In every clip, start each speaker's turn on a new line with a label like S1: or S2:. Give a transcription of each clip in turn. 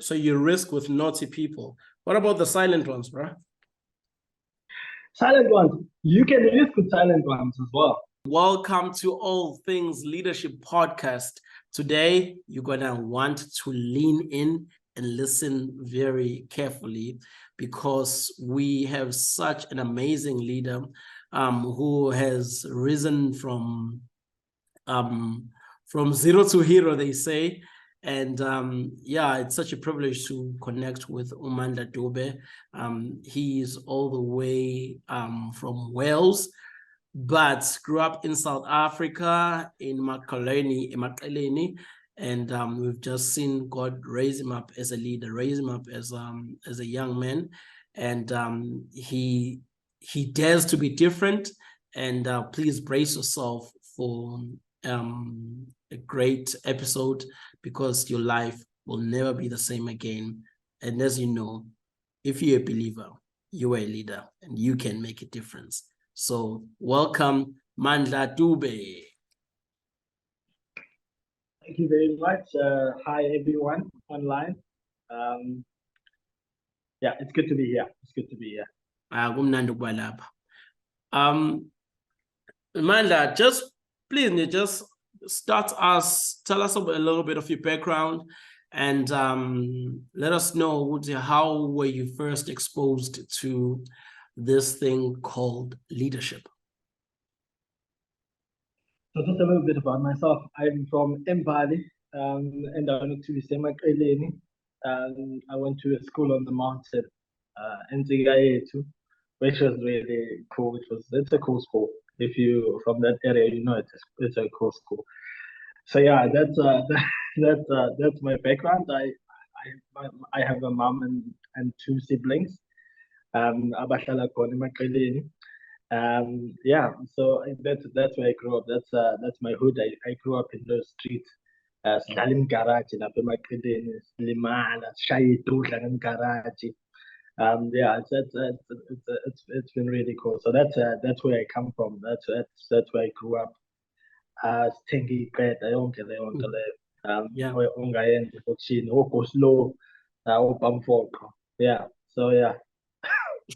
S1: So you risk with naughty people. What about the silent ones, bro?
S2: Silent ones. You can risk with silent ones as well.
S1: Welcome to All Things Leadership Podcast. Today, you're going to want to lean in and listen very carefully because we have such an amazing leader who has risen from zero to hero, they say. And yeah, it's such a privilege to connect with Mandla Dube. He's all the way from Wales, but grew up in South Africa, in Makaleni, and we've just seen God raise him up as a leader, raise him up as a young man, and he dares to be different. And please brace yourself for a great episode because your life will never be the same again. And as you know, if you're a believer, you are a leader and you can make a difference. So welcome, Mandla Dube.
S2: Thank you very much. Hi, everyone online. Yeah, it's good to be here. It's good to be here.
S1: Mandla, please just tell us a little bit of your background and let us know how were you first exposed to this thing called leadership.
S2: So just a little bit about myself. I'm from Mbali, and I went to Makaleni. I went to a school on the mountain, Nzigayetu, which was really cool. It's a cool school. If you from that area, you know it's a cool school. So yeah, that's my background. I have a mom and two siblings. Abahlala khona eMaqeleni. Yeah, so that's where I grew up. That's my hood. I grew up in those streets. Sidlala imigaraji lapha eMaqeleni, silimala, sishaye idudla ngemigaraji. Yeah, it's been really cool. So that's where I come from. That's where I grew up. Sithenga iqeda yonke leyo nto leyo. Ongayenza ebushini, ogoslow, obamfoqo. Yeah. So yeah.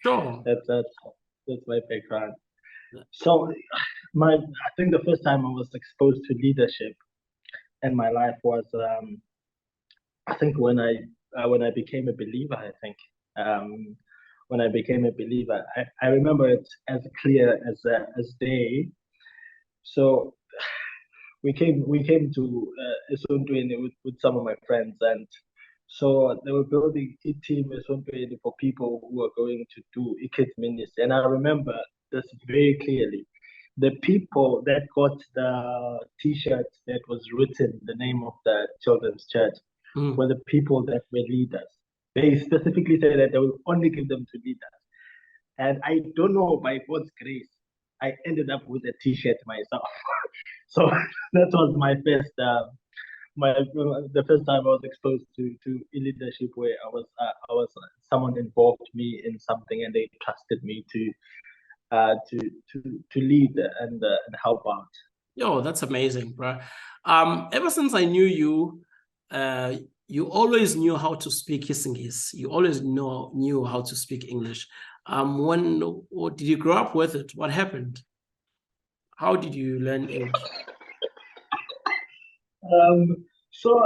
S1: Sure.
S2: That's my background. So I think the first time I was exposed to leadership in my life was I think when I became a believer, I think. When I became a believer, I remember it as clear as day. So we came to Esontweni with some of my friends, and so they were building a team Esontweni for people who are going to do kids ministry. And I remember this very clearly. The people that got the T-shirt that was written the name of the children's church were the people that were leaders. They specifically said that they will only give them to leaders. And I don't know, by God's grace, I ended up with a T-shirt myself. So that was my first the first time I was exposed to leadership, where I was someone involved me in something and they trusted me to lead and help out.
S1: Yo, that's amazing, bro. Ever since I knew you, you always knew how to speak Kisingis. You always knew how to speak English. Or did you grow up with it? What happened? How did you learn English?
S2: So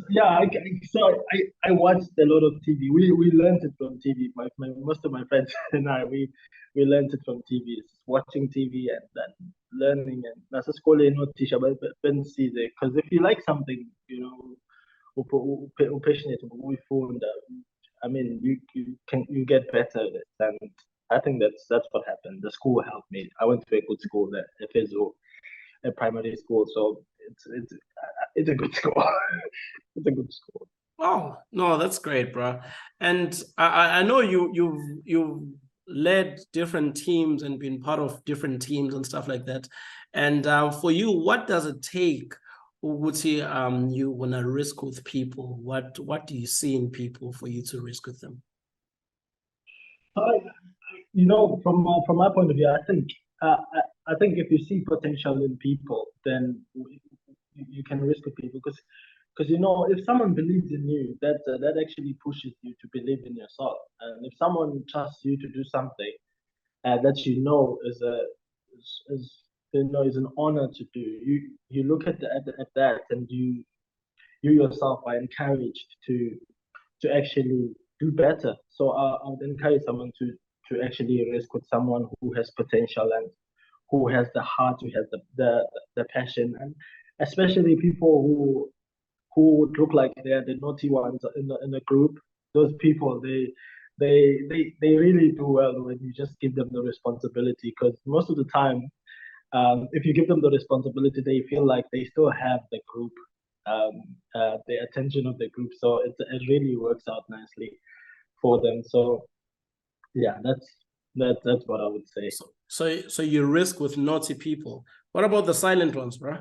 S2: yeah, I watched a lot of TV. We learned it from TV. Most of my friends and I we learned it from TV, watching TV and then learning and that's a school not teacher but see there because if you like something, you know, passionate we found I mean you get better at it, and I think that's what happened. The school helped me. I went to a good school there, FSO, a primary school, so it's a good school. It's a good school.
S1: Oh no, that's great, bro. And I know you've led different teams and been part of different teams and stuff like that. And for you, what does it take? Would you want to risk with people? What do you see in people for you to risk with them?
S2: You know, from my point of view, I think if you see potential in people, then you can risk with people because Because if someone believes in you, that actually pushes you to believe in yourself. And if someone trusts you to do something that is a is is an honor to do, you look at that, and you yourself are encouraged to actually do better. So I would encourage someone to actually risk with someone who has potential and who has the heart, who has the passion, and especially people who would look like they're the naughty ones in the group. Those people, they really do well when you just give them the responsibility. Because most of the time, if you give them the responsibility, they feel like they still have the group, the attention of the group. So it really works out nicely for them. So yeah, that's what I would say.
S1: So you risk with naughty people. What about the silent ones, bro?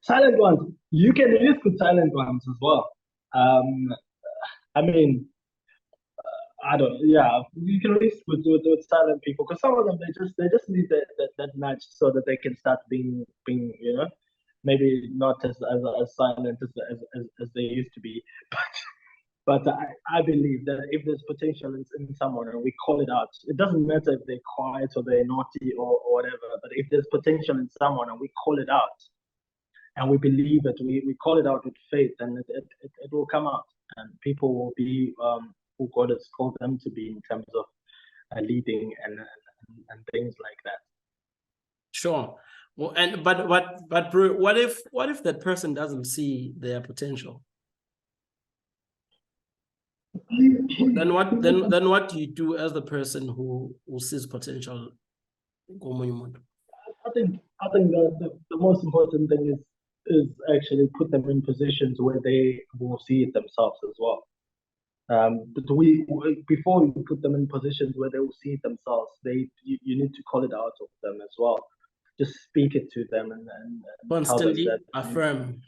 S2: Silent ones, you can risk with silent ones as well. I mean, I don't. Yeah, you can risk with silent people, because some of them they just need that nudge so that they can start being maybe not as silent as they used to be, but I believe that if there's potential in someone and we call it out, it doesn't matter if they're quiet or they're naughty or whatever. But if there's potential in someone and we call it out and we believe it, we call it out with faith, and it will come out, and people will be who God has called them to be in terms of leading and things like that.
S1: Sure. Well, but bro, what if that person doesn't see their potential? Then what do you do as the person who sees potential?
S2: I think the most important thing is actually put them in positions where they will see it themselves as well. But before you put them in positions where they will see it themselves, you need to call it out of them as well. Just speak it to them and
S1: constantly tell them that, affirm.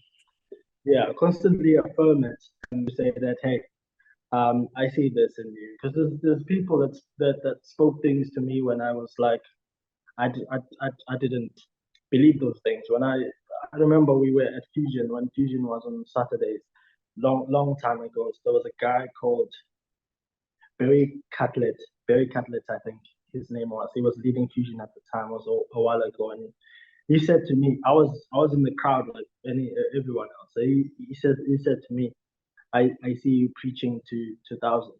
S2: Yeah, constantly affirm it and say that, hey, I see this in you. Because there's people that spoke things to me when I was like, I didn't believe those things. When I remember we were at Fusion when Fusion was on Saturdays, long time ago. So there was a guy called Barry Cutlet, I think his name was. He was leading Fusion at the time. It was a while ago, and he said to me, I was in the crowd like everyone else. So he said to me, I see you preaching to thousands,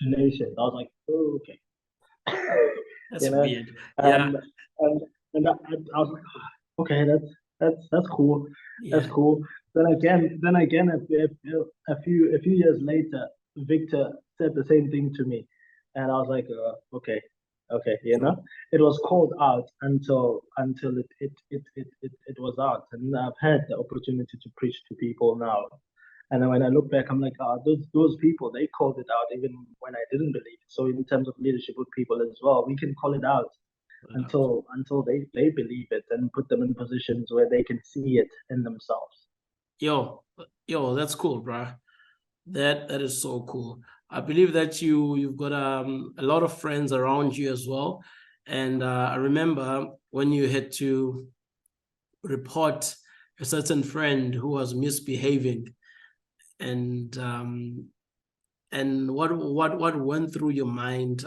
S2: to nations. I was like, oh, okay.
S1: That's weird. Yeah.
S2: And I was like, oh, okay, that's cool.
S1: Yeah.
S2: That's cool. Then again, a few years later, Victor said the same thing to me, and I was like, okay, it was called out until it was out, and I've had the opportunity to preach to people now. And then when I look back, I'm like, those people, they called it out even when I didn't believe it. So in terms of leadership with people as well, we can call it out until they believe it, and put them in positions where they can see it in themselves.
S1: Yo, that's cool, bro. That is so cool. I believe that you've got a lot of friends around you as well. And I remember when you had to report a certain friend who was misbehaving, and what went through your mind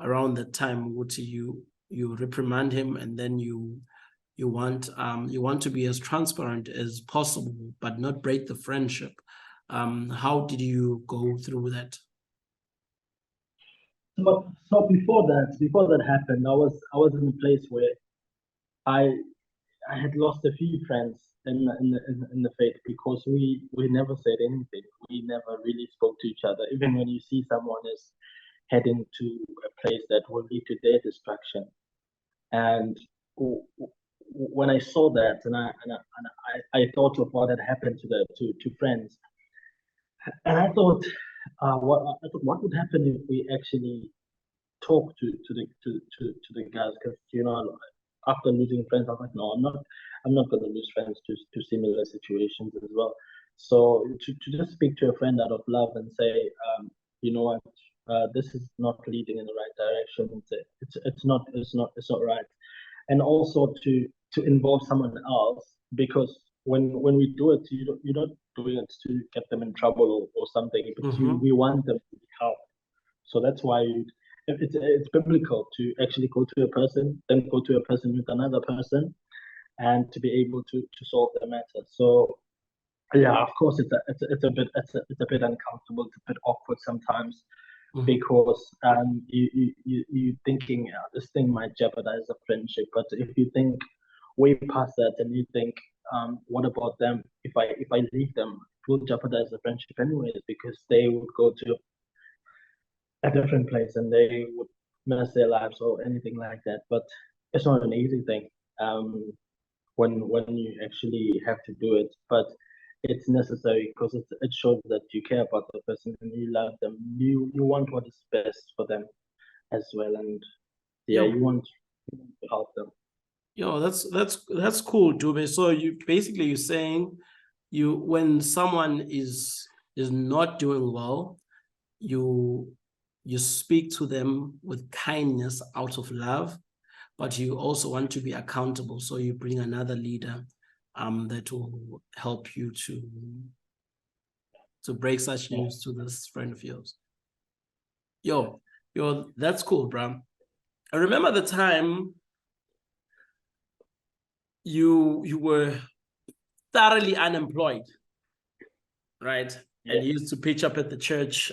S1: around that time? Would you reprimand him, and then you want to be as transparent as possible but not break the friendship? How did you go through that?
S2: So before that happened, I was in a place where I had lost a few friends in the faith, because we never said anything. We never really spoke to each other. Even when you see someone is heading to a place that will lead to their destruction, and when I saw that, and I thought of what had happened to friends, and I thought, what would happen if we actually talk to the guys? Because after losing friends, I was like, no, I'm not going to lose friends to similar situations as well. So to just speak to a friend out of love and say, you know what, this is not leading in the right direction. It's not right. And also to involve someone else because when we do it, you're not doing it to get them in trouble or something, but we want them to be helped. So that's why it's biblical to actually go to a person, then go to a person with another person, and to be able to solve the matter. So yeah, of course, it's a bit uncomfortable, it's a bit awkward sometimes, because you thinking this thing might jeopardize a friendship. But if you think way past that and you think, what about them? If I leave them, it will jeopardize the friendship anyways, because they would go to a different place and they would mess their lives or anything like that. But it's not an easy thing. When you actually have to do it, but it's necessary because it shows that you care about the person and you love them. You want what is best for them as well, and yeah, you want to help them.
S1: That's cool, Dube. So you're saying when someone is not doing well, you speak to them with kindness out of love, but you also want to be accountable. So you bring another leader that will help you to break such news to this friend of yours. That's cool, bro. I remember the time you were thoroughly unemployed, right? And you used to pitch up at the church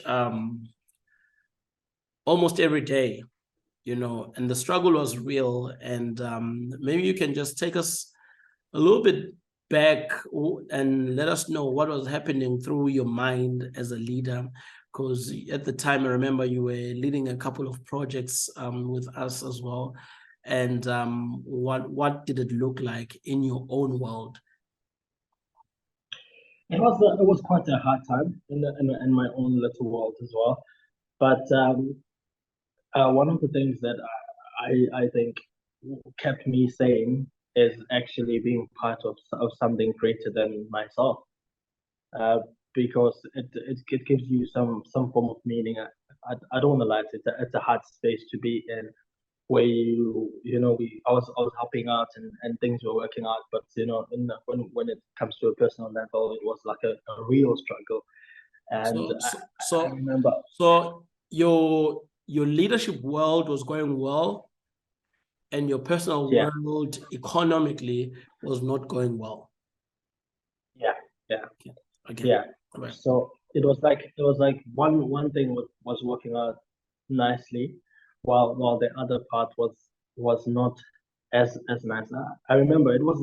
S1: almost every day, and the struggle was real. And maybe you can just take us a little bit back and let us know what was happening through your mind as a leader, because at the time I remember you were leading a couple of projects with us as well. And what did it look like in your own world?
S2: It was quite a hard time in my own little world as well. But one of the things that I think kept me sane is actually being part of something greater than myself. Because it gives you some form of meaning. I don't want to lie, it's a hard space to be in, where I was helping out and things were working out, but when it comes to a personal level, it was like a real struggle. And I remember.
S1: So your leadership world was going well, and your personal world economically was not going well.
S2: Yeah. Right. So it was like one thing was working out nicely, while the other part was not as nice. I remember it was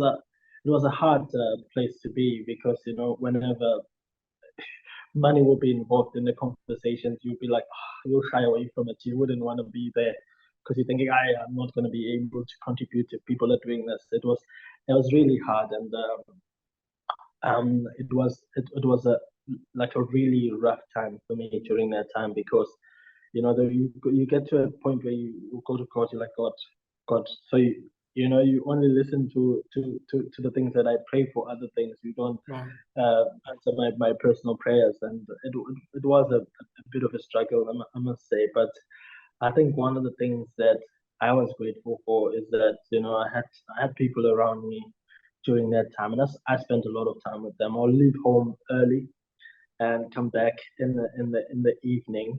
S2: a hard place to be, because whenever money will be involved in the conversations, you'll be like, you'll shy away from it. You wouldn't want to be there because you're thinking, I'm not going to be able to contribute if people are doing this. It was really hard, and it was like a really rough time for me during that time, because you get to a point where you go to God, you're like, God, so you only listen to the things that I pray for. Other things you don't answer my personal prayers, and it was a bit of a struggle, I must say. But I think one of the things that I was grateful for is that I had people around me during that time, and I spent a lot of time with them. I'll leave home early and come back in the evening,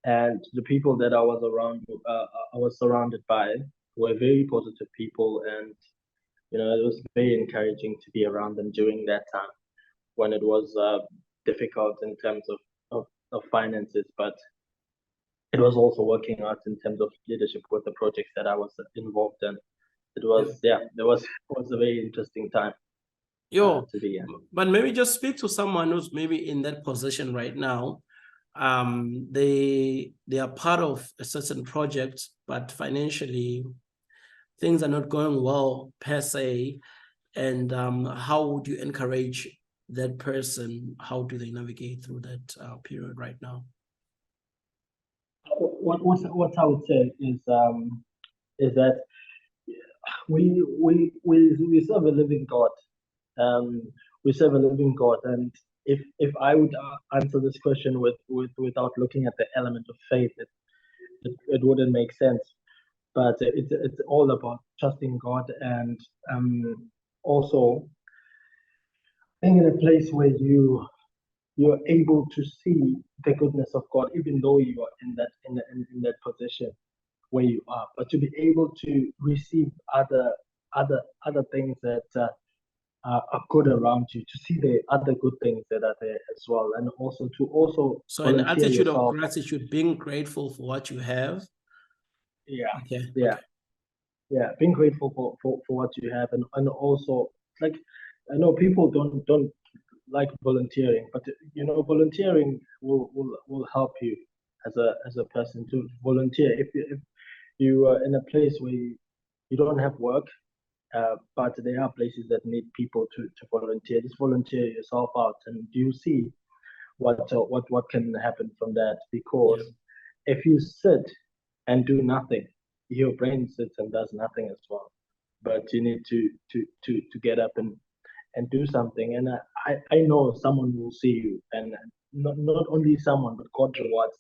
S2: and the people that I was surrounded by were very positive people, and it was very encouraging to be around them during that time when it was difficult in terms of finances, but it was also working out in terms of leadership with the projects that I was involved in. It was a very interesting time. To be in.
S1: But maybe just speak to someone who's maybe in that position right now. They are part of a certain project, but financially things are not going well per se. And how would you encourage that person? How do they navigate through that period right now?
S2: What I would say is that we serve a living God. We serve a living God, and if I would answer this question without looking at the element of faith, it wouldn't make sense. But it's all about trusting God, and also being in a place where you're able to see the goodness of God, even though you are in that position where you are, but to be able to receive other things that are good around you, to see the other good things that are there as well, and also to
S1: So an
S2: volunteer
S1: attitude of
S2: yourself.
S1: gratitude, being grateful for what you have.
S2: Yeah,
S1: Okay.
S2: yeah,
S1: Okay.
S2: yeah. Being grateful for what you have, and also like I know people don't like volunteering, but volunteering will help you as a person to volunteer. If you are in a place where you don't have work, but there are places that need people to volunteer. Just volunteer yourself out, and you see what can happen from that.
S1: Yeah.
S2: Because if you sit and do nothing, your brain sits and does nothing as well. But you need to get up and do something. And I know someone will see you, and not only someone, but God rewards.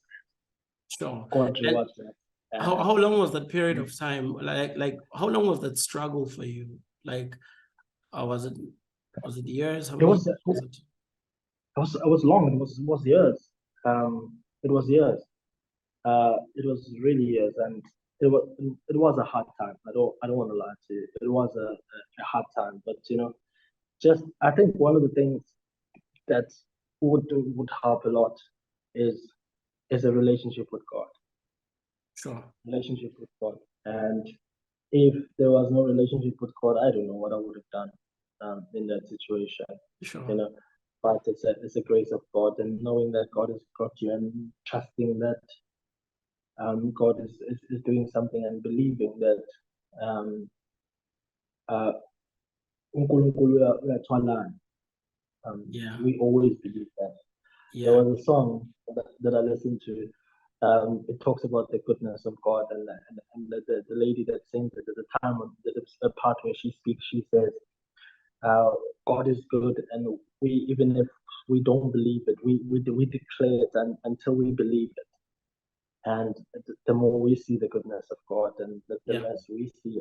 S1: Sure.
S2: God
S1: And
S2: rewards that.
S1: how long was that period of time? Like how long was that struggle for you? Like, was it years? How
S2: It
S1: many
S2: was
S1: years was it?
S2: it was long. It was years. It was years. It was really years, and it was a hard time. I don't want to lie to you. It was a hard time, but just I think one of the things that would help a lot is is a relationship with God.
S1: Sure.
S2: Relationship with God, and if there was no relationship with God, I don't know what I would have done in that situation. You
S1: Sure.
S2: know, but it's a grace of God, and knowing that God has got you, and trusting that God is doing something, and believing that um, uh, uNkulunkulu uyathwalana.
S1: Yeah.
S2: We always believe that. There
S1: Yeah.
S2: was a song that I listened to. It talks about the goodness of God, and the lady that sings it at the time of the part where she speaks, she says, uh, God is good, and we even if we don't believe it, we declare it until we believe it. And the more we see the goodness of God, and the
S1: Yeah.
S2: less we see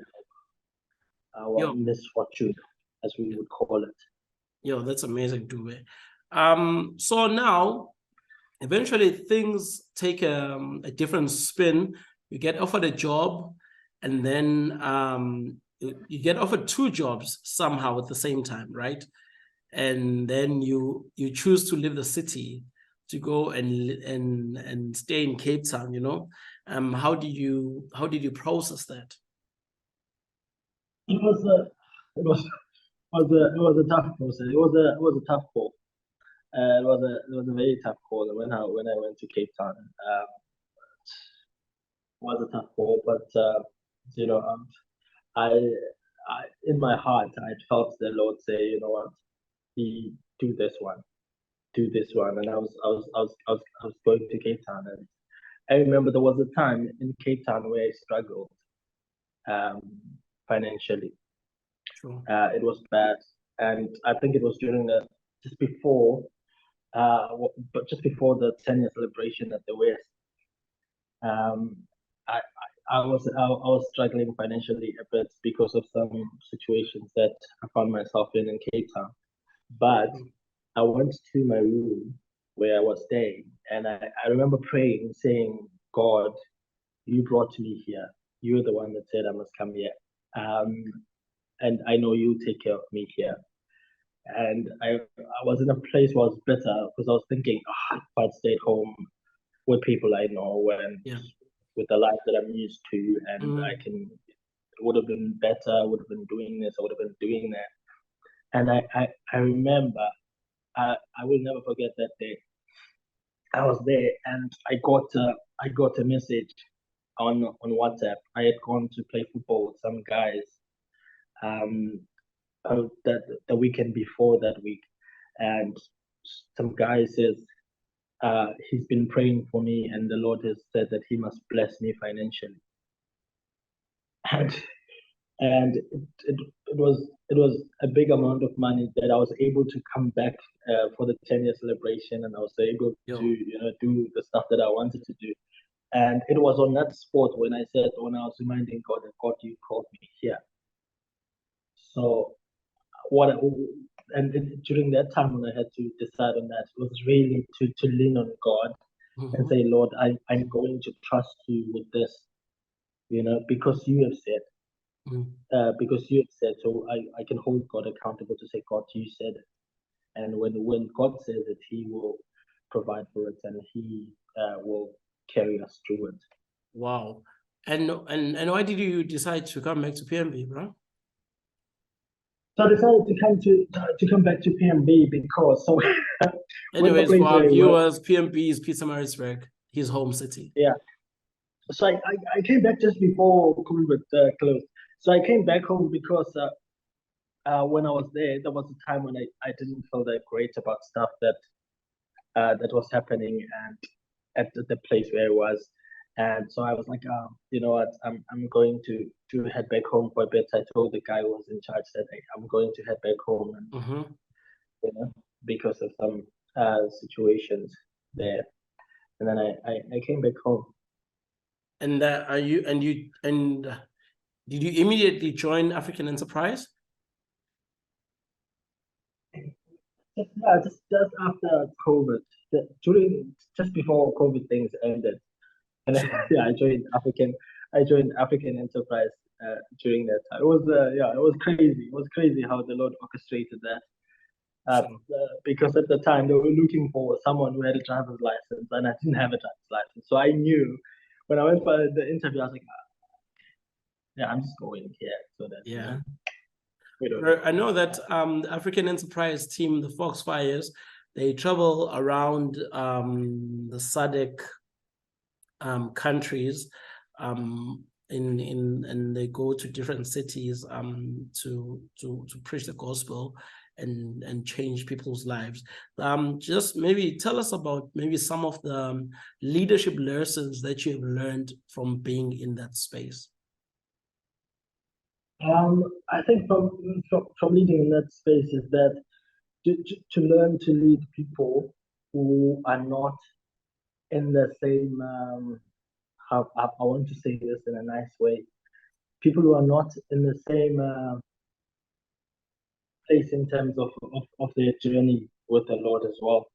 S2: our
S1: Yo,
S2: misfortune, as we would call it.
S1: yo, that's amazing, Dube. So now eventually things take a different spin. You get offered a job, and then you get offered two jobs somehow at the same time, right? And then you choose to leave the city to go and stay in Cape Town, you know. How did you process that?
S2: It was a it was a tough process. It was a tough call. It was a very tough call when I went to Cape Town. It was a tough call, but you know, I in my heart I felt the Lord say, you know what, He do this one, and I was going to Cape Town, and I remember there was a time in Cape Town where I struggled um, financially.
S1: Sure.
S2: It was bad, and I think it was during the just before, but just before the 10-year celebration at the West. Um, I was struggling financially a bit because of some situations that I found myself in Cape Town. But I went to my room where I was staying, and I remember praying, saying, God, you brought me here. You're the one that said I must come here. Um, and I know you take care of me here. And I was in a place where I was better because I was thinking, if I'd stayed home with people I know and
S1: Yeah.
S2: with the life that I'm used to, and I
S1: Mm.
S2: can, it would have been better. I would have been doing this. I would have been doing that. And I remember, I will never forget that day. I was there, and I got a message on WhatsApp. I had gone to play football with some guys um that the weekend before that week, and some guy says he's been praying for me, and the Lord has said that He must bless me financially. And it was a big amount of money that I was able to come back for the 10-year celebration, and I was able to
S1: Yo.
S2: do the stuff that I wanted to do. And it was on that spot when I was reminding God that God, you called me here. So what during that time when I had to decide on that, it was really to lean on God and say, Lord, I'm going to trust you with this, because you have said, so I can hold God accountable to say, God, you said it. And when God says it, He will provide for it, and He will carry us through it.
S1: Wow. And why did you decide to come back to PMB, bro?
S2: So I decided to come back to PMB because
S1: Anyways,
S2: place
S1: for our
S2: where
S1: viewers, PMB is Pietermaritzburg, his home city.
S2: Yeah. So I came back just before COVID closed. So I came back home because when I was there was a time when I didn't feel that great about stuff that was happening and at the place where I was. And so I was like, you know what, I'm going to head back home for a bit. I told the guy who was in charge that I'm going to head back home, and because of some situations there. And then I came back home.
S1: And did you immediately join African Enterprise?
S2: Yeah, just after COVID, just before COVID things ended, and yeah, I joined African Enterprise during that time. It was it was crazy. It was crazy how the Lord orchestrated that. Because at the time they were looking for someone who had a driver's license, and I didn't have a driver's license, so I knew when I went for the interview, I was like, yeah, I'm just going here so that
S1: I know that the African Enterprise team, the Foxfires, they travel around the SADC countries, and they go to different cities to preach the gospel and change people's lives. Just maybe tell us about maybe some of the leadership lessons that you have learned from being in that space.
S2: I think from leading in that space is that to learn to lead people who are not in the same how I want to say this in a nice way. People who are not in the same place in terms of their journey with the Lord as well.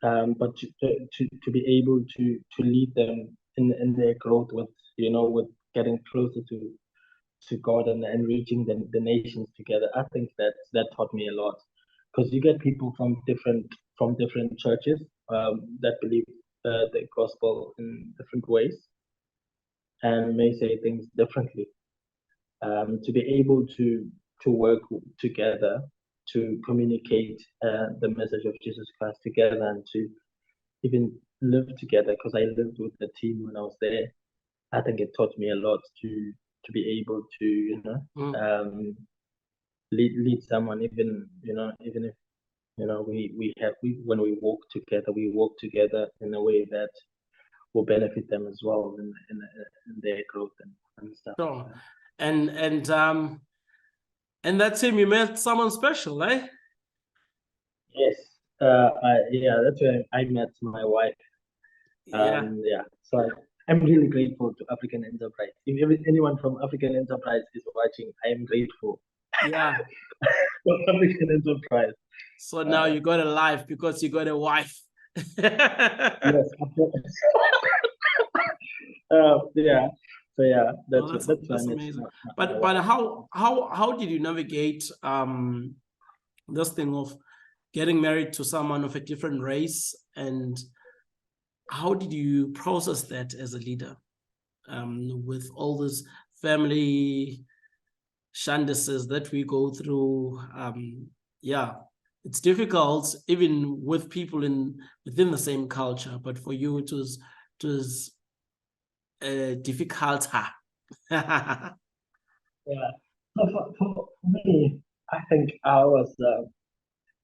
S2: But to be able to lead them in their growth with with getting closer to God and reaching the nations together. I think that taught me a lot, because you get people from different churches that believe the gospel in different ways and may say things differently. To be able to work together to communicate the message of Jesus Christ together and to even live together, because I lived with the team when I was there. I think it taught me a lot to be able to lead someone, even if we when we walk together in a way that will benefit them as well in their growth and stuff.
S1: Sure. And that time you met someone special, eh?
S2: Yes. That's where I met my wife. So I'm really grateful to African Enterprise. If anyone from African Enterprise is watching, I am grateful.
S1: Yeah.
S2: For African Enterprise.
S1: So now you got a life because you got a wife.
S2: Yes. Yeah. So yeah, that's
S1: amazing. But how did you navigate this thing of getting married to someone of a different race, and how did you process that as a leader with all this family shandises that we go through? It's difficult even with people within the same culture, but for you it was difficult.
S2: Yeah. So for me, I think I was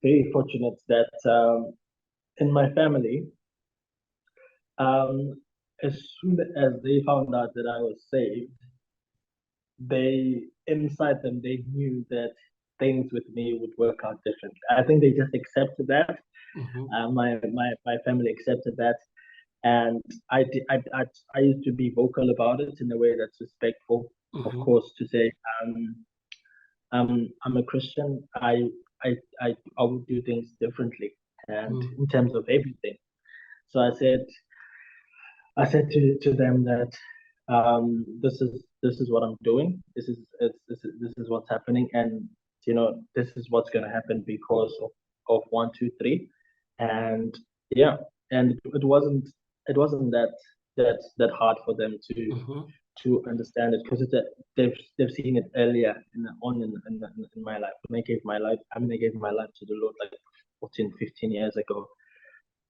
S2: very fortunate that in my family, as soon as they found out that I was saved, they inside them they knew that things with me would work out differently. I think they just accepted that. My family accepted that, and I used to be vocal about it in a way that's respectful, of course, to say I'm a Christian. I would do things differently, and in terms of everything. So I said to them that this is what I'm doing. This is what's happening, and this is what's gonna happen because of one, two, three, and yeah, and it wasn't that hard for them to understand it because they've seen it earlier in my life when I gave my life. I mean, I gave my life to the Lord like 14, 15 years ago,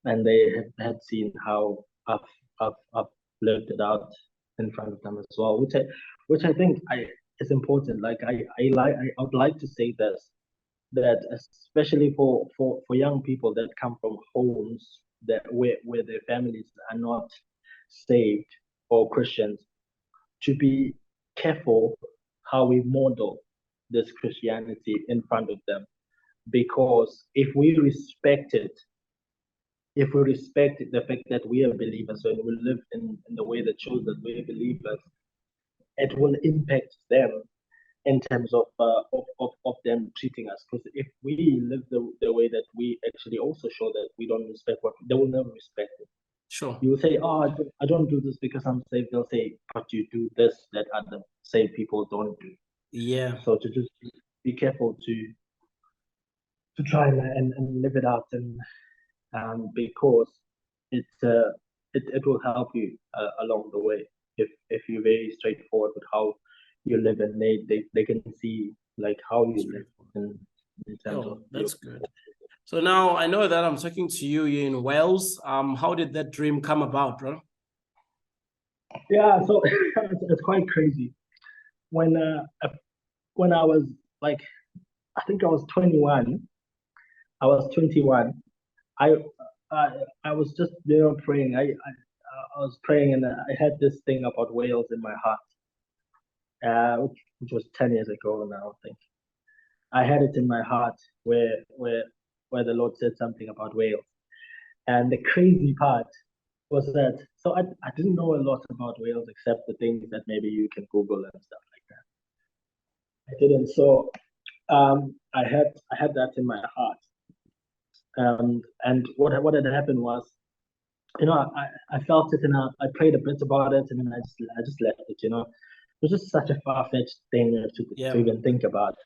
S2: and they had seen how I've lived it out in front of them as well, which I think is important. Like I would like to say this, that especially for young people that come from homes that where their families are not saved or Christians, to be careful how we model this Christianity in front of them, because if we respect the fact that we are believers and we live in the way that shows that we are believers, it will impact them in terms of them treating us. Because if we live the way that we actually also show that we don't respect what they will never respect it.
S1: Sure.
S2: You will say, "Oh, I don't do this because I'm saved." They'll say, "But you do this that other saved people don't do."
S1: Yeah.
S2: So to just be careful to try and live it out, and because it will help you along the way if you're very straightforward with how you live, and they can see like how you live in terms of
S1: that's good. So now I know that I'm talking to you in Wales. How did that dream come about, bro?
S2: Yeah, so it's quite crazy. When I was like, I think I was 21. I was 21. I I, I was just praying. I was praying, and I had this thing about Wales in my heart, which was 10 years ago now. I think I had it in my heart where the Lord said something about Wales, and the crazy part was that I didn't know a lot about Wales except the things that maybe you can Google and stuff like that. I didn't. So I had that in my heart. And what had happened was, I felt it, and I prayed a bit about it, and then I just left it. It was just such a far-fetched thing to even think about.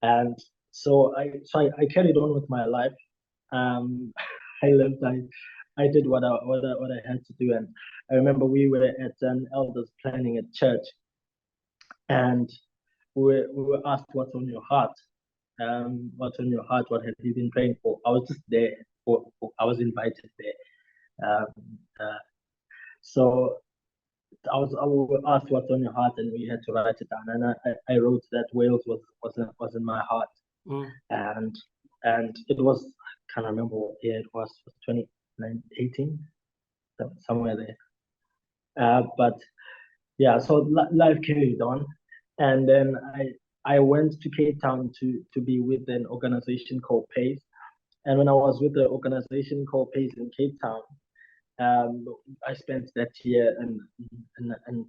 S2: And so I carried on with my life. Um, I lived. I did what I had to do, and I remember we were at an elders planning at church, and we were asked what's on your heart. What's on your heart? What have you been praying for? I was just there. I was invited there. So I was asked what's on your heart, and we had to write it down. And I wrote that Wales was in my heart, and it was, I can't remember what year it was 2018, somewhere there. But yeah, so life carried on, and then I went to Cape Town to be with an organization called PACE. And when I was with the organization called PACE in Cape Town, I spent that year and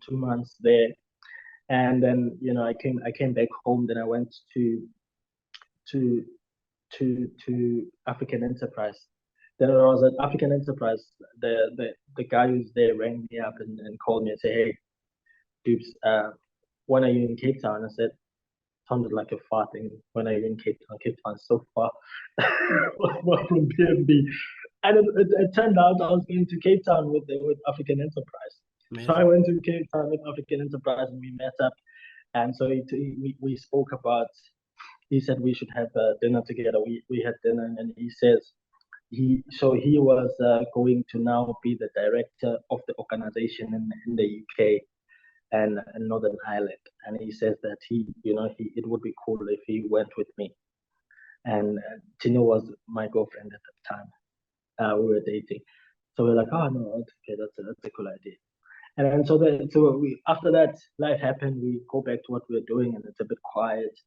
S2: 2 months there, and then I came back home. Then I went to to African Enterprise. Then when I was at African Enterprise, the guy who's there rang me up and called me and said, "Hey, Dubes, when are you in Cape Town?" I said, sounded like a far thing. When are you in Cape Town? Cape Town is so far from BNB. And it turned out I was going to Cape Town with African Enterprise.
S1: Man.
S2: So I went to Cape Town with African Enterprise, and we met up. And so we spoke about, he said we should have dinner together. We had dinner, and he says, he was going to now be the director of the organization in the UK and Northern Ireland. And he says that it would be cool if he went with me. And Tino was my girlfriend at the time. We were dating, so we are like, "Oh no, okay, that's a cool idea." And so we, after that, life happened. We go back to what we were doing, and it's a bit quiet.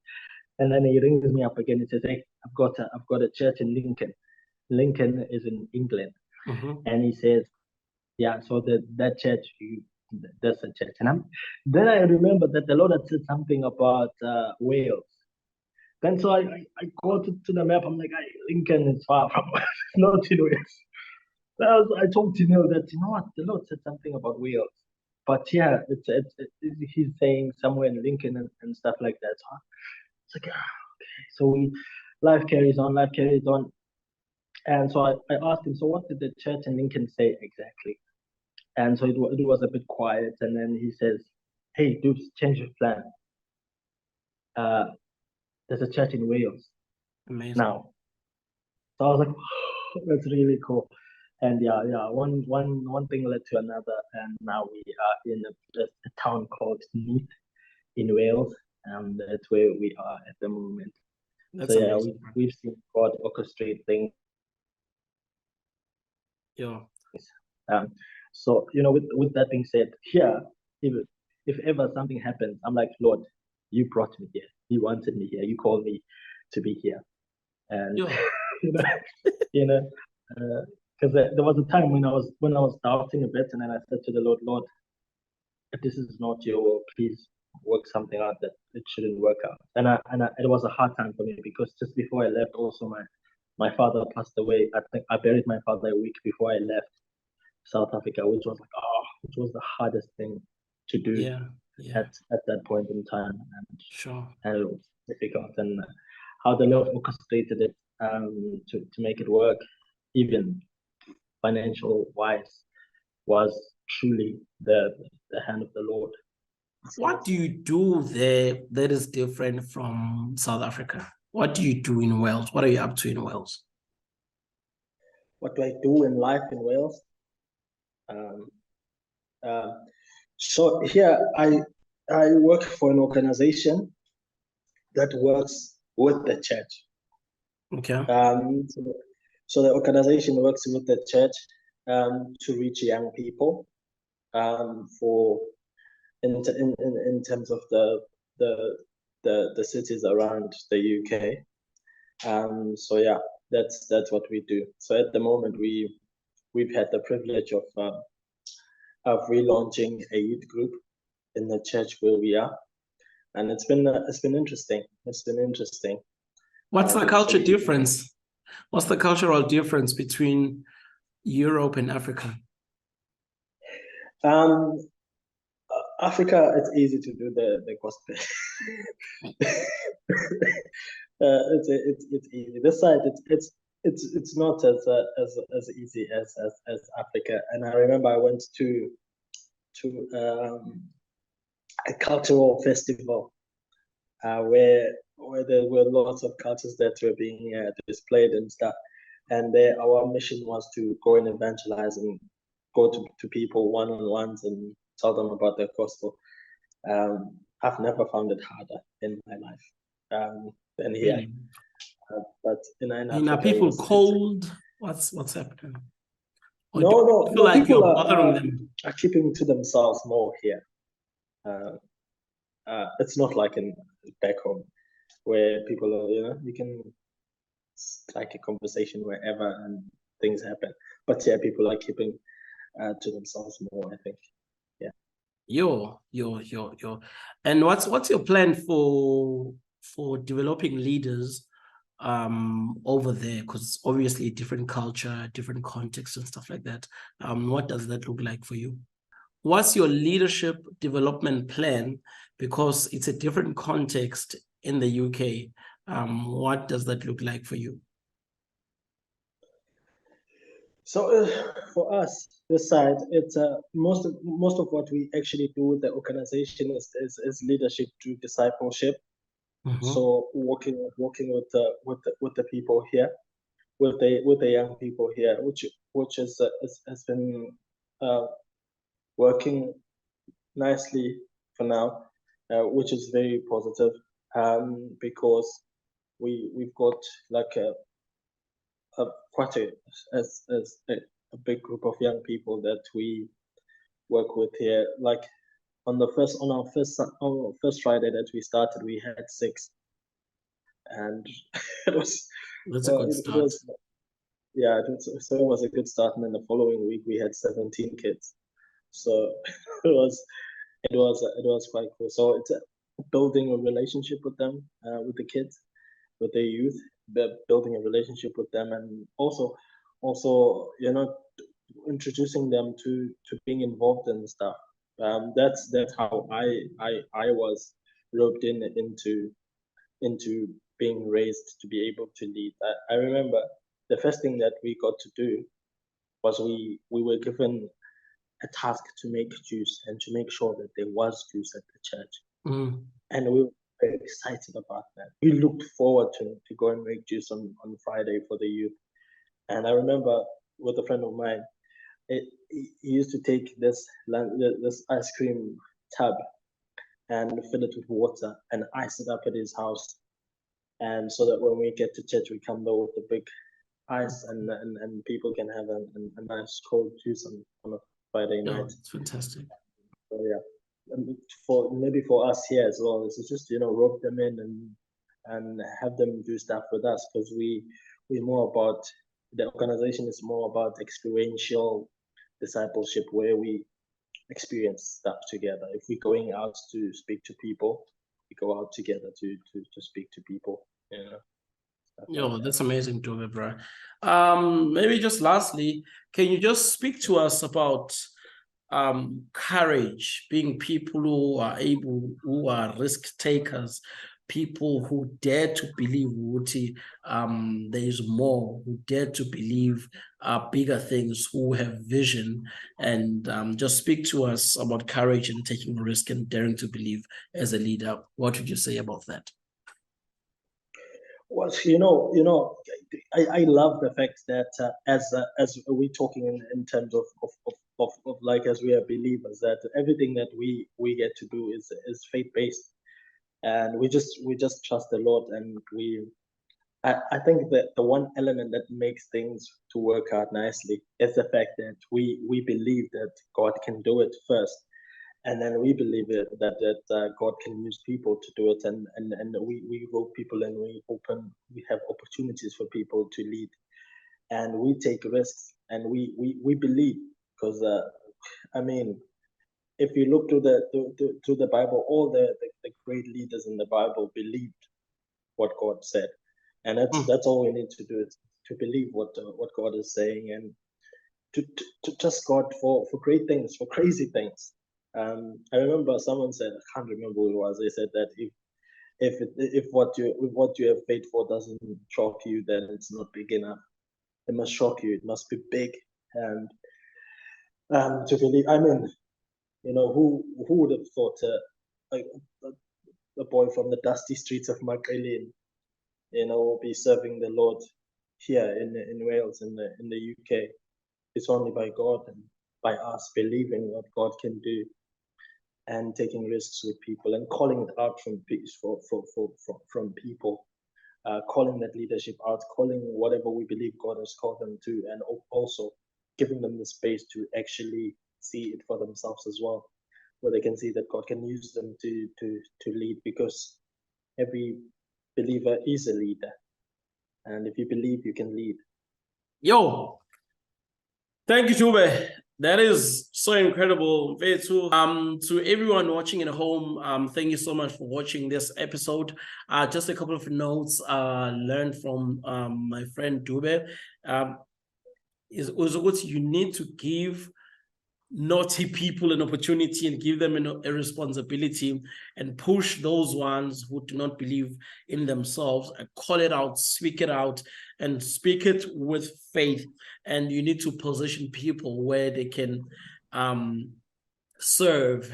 S2: And then he rings me up again. He says, "Hey, I've got a church in Lincoln. Lincoln is in England." And he says, "Yeah, so that church, that's a church." And then I remember that the Lord had said something about Wales. Then so I go to the map. I'm like, Lincoln is far from not in Wales. I told Tino that, you know what, the Lord said something about Wales. But yeah, he's saying somewhere in Lincoln and stuff like that. So it's like, okay. So life carries on, life carries on. And so I asked him, so what did the church in Lincoln say exactly? And so it was a bit quiet. And then he says, hey, dude, change of plan. Uh, there's a church in Wales
S1: Amazing.
S2: now. So I was like, oh, that's really cool. And yeah, one thing led to another, and now we are in a town called Neath in Wales, and that's where we are at the moment.
S1: That's
S2: So yeah,
S1: amazing.
S2: we've seen God orchestrate things.
S1: Yeah.
S2: So with that being said, here, if ever something happens, I'm like, Lord, you brought me here, you wanted me here, you called me to be here, and
S1: Yeah.
S2: you know, you know, because there was a time when I was doubting a bit, and then I said to the Lord, Lord, if this is not your will, please work something out that it shouldn't work out. It was a hard time for me because just before I left, also my father passed away. I think I buried my father a week before I left South Africa, which was the hardest thing to do
S1: Yeah. Yeah.
S2: at that point in time,
S1: Sure.
S2: and it was difficult. And how the
S1: Yeah.
S2: Lord orchestrated it to make it work, even financial wise, was truly the hand of the Lord.
S1: What do you do there that is different from South Africa? What do you do in Wales? What are you up to in Wales?
S2: What do I do in life in Wales? Um, uh, so here I work for an organization that works with the church.
S1: Okay.
S2: So the organization works with the church to reach young people for in terms of the cities around the UK. So yeah, that's what we do. So at the moment we've had the privilege of relaunching a youth group in the church where we are, and it's been interesting. It's been interesting.
S1: What's the
S2: So
S1: culture difference? What's the cultural difference between Europe and Africa?
S2: um, Africa, it's easy to do the gospel. It's easy. This side, it's not as easy as Africa. And I remember I went to a cultural festival where there were lots of cultures that were being displayed and stuff. And there, our mission was to go and evangelize and go to people one-on-ones and tell them about the gospel. I've never found it harder in my life than here.
S1: Really?
S2: But in
S1: And are
S2: Africa,
S1: people cold? What's happening? Or do you feel
S2: no.
S1: like
S2: People
S1: you're bothering them?
S2: are keeping to themselves more here. It's not like in back home where people are, you can strike a conversation wherever and things happen. But yeah, people are keeping to themselves more, I think. Yeah.
S1: Yo. And what's your plan for developing leaders over there? Because obviously different culture, different context and stuff like that. What does that look like for you? What's your leadership development plan? Because it's a different context in the UK. What does that look like for you?
S2: So for us, this side, it's most of what we actually do with the organization is leadership through discipleship.
S1: Mm-hmm.
S2: So working with the people here, with the young people here, which has been uh, working nicely for now, which is very positive. Because we've got like quite a big group of young people that we work with here. Like on our first Friday that we started, we had 6, and it was
S1: That's a good
S2: it
S1: start.
S2: was yeah, it was a good start. And then the following week we had 17 kids, so it was it was quite cool. So it's building a relationship with them, with the kids, with the youth, building a relationship with them, and also introducing them to being involved in stuff. That's how I was roped into being raised to be able to lead. I remember the first thing that we got to do was we were given a task to make juice and to make sure that there was juice at the church. And we were very excited about that. We looked forward to go and make juice on Friday for the youth. And I remember with a friend of mine, he used to take this ice cream tub and fill it with water and ice it up at his house. And so that when we get to church, we come there with the big ice and people can have a nice cold juice on a Friday night.
S1: It's fantastic.
S2: So yeah, for us here as well, it's just rope them in and have them do stuff with us, because we're more about, the organization is more about experiential discipleship, where we experience stuff together. If we're going out to speak to people, we go out together to speak to people.
S1: That's amazing, Dube, bro. Maybe just lastly, can you just speak to us about courage, being people who are risk takers, people who dare to believe there is more, who dare to believe bigger things, who have vision, and just speak to us about courage and taking risk and daring to believe as a leader. What would you say about that?
S2: Well, I love the fact that as we're talking in terms of like, as we are believers, that everything that we get to do is faith based, and we just trust the Lord, and I think that the one element that makes things to work out nicely is the fact that we believe that God can do it first. And then we believe that God can use people to do it, and we rope people, and we have opportunities for people to lead, and we take risks, and we believe, because I mean, if you look to the Bible, all the great leaders in the Bible believed what God said, and that's all we need to do, is to believe what God is saying, and to trust God for great things, for crazy things. I remember someone said, I can't remember who it was. They said that if what you have faith for doesn't shock you, then it's not big enough. It must shock you. It must be big. And to believe, I mean, who would have thought a boy from the dusty streets of Makrelin, will be serving the Lord here in Wales, in the UK? It's only by God and by us believing what God can do, and taking risks with people, and calling it out from people, calling that leadership out, calling whatever we believe God has called them to, and also giving them the space to actually see it for themselves as well, where they can see that God can use them to lead, because every believer is a leader, and if you believe, you can lead.
S1: Thank you, Dube. That is so incredible. To everyone watching at home, thank you so much for watching this episode. Just a couple of notes learned from my friend Dube. Is also what you need to give naughty people an opportunity and give them a responsibility, and push those ones who do not believe in themselves, and call it out, speak it out, and speak it with faith. And you need to position people where they can serve,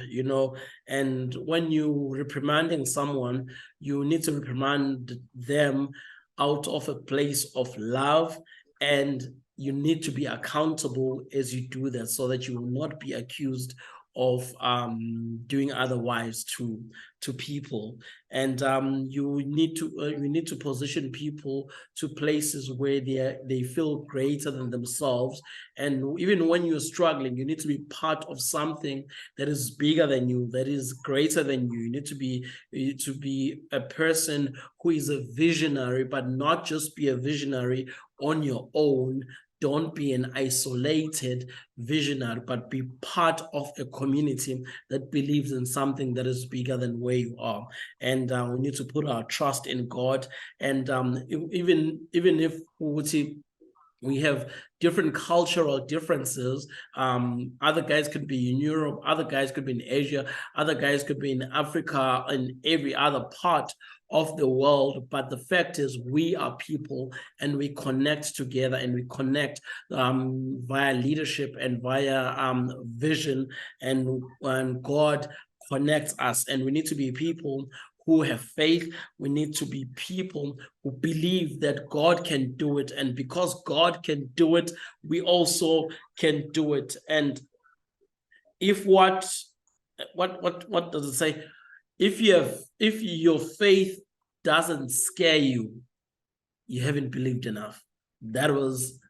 S1: and when you reprimanding someone, you need to reprimand them out of a place of love, and you need to be accountable as you do that, so that you will not be accused of doing otherwise to people. And you need to position people to places where they feel greater than themselves. And even when you're struggling, you need to be part of something that is bigger than you, that is greater than you. You need to be a person who is a visionary, but not just be a visionary on your own, don't be an isolated visionary, but be part of a community that believes in something that is bigger than where you are. And we need to put our trust in God. And even if we have different cultural differences. Other guys could be in Europe, other guys could be in Asia, other guys could be in Africa, and every other part of the world. But the fact is, we are people, and we connect together, and we connect via leadership and via vision, and God connects us. And we need to be people who have faith. We need to be people who believe that God can do it. And because God can do it, we also can do it. And if what does it say? If your faith doesn't scare you, you haven't believed enough. That was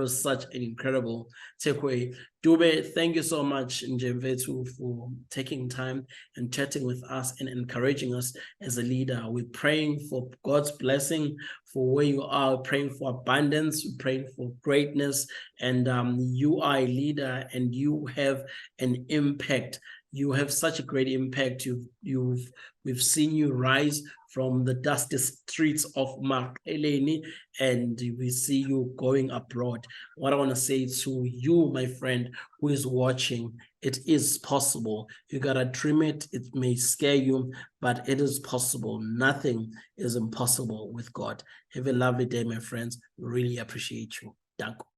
S1: such an incredible takeaway. Dube, thank you so much, Njemvetu, for taking time and chatting with us and encouraging us as a leader. We're praying for God's blessing for where you are, praying for abundance, we're praying for greatness, and you are a leader and you have an impact. You have such a great impact. We've seen you rise from the dusty streets of Makeleni, and we see you going abroad. What I want to say to you, my friend, who is watching, it is possible. You got to dream it. It may scare you, but it is possible. Nothing is impossible with God. Have a lovely day, my friends. Really appreciate you. Danko.